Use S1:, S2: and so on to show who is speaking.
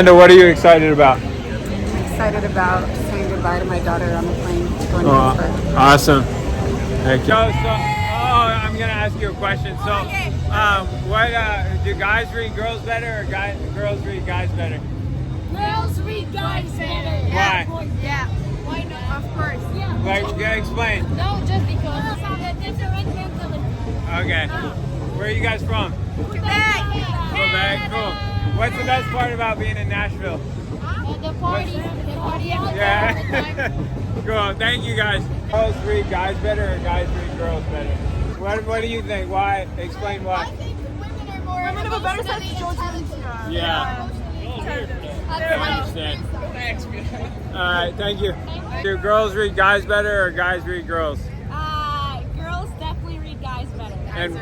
S1: And what are you excited about?
S2: Excited about saying goodbye to my daughter on the plane going to Pittsburgh.
S1: Awesome. Thank you. I'm gonna ask you a question. So, what do guys read girls better, or girls read guys better?
S3: Girls read guys better.
S1: Why?
S3: Yeah. Why not? Of course. Yeah.
S1: Like, explain.
S3: No, just because. Different mentality.
S1: Okay. Where are you guys from?
S3: Quebec.
S1: Quebec. Cool. What's the best part about being in Nashville?
S3: The party. The party.
S1: Yeah. Cool. Thank you guys. Girls read guys better, or guys read girls better? What do you think? Why? Explain why.
S3: I think women are more.
S2: Women have a better sense of judgment.
S1: Yeah. I understand. All right. Thank you. Do girls read guys better, or guys read girls?
S4: Girls definitely read guys better.
S1: And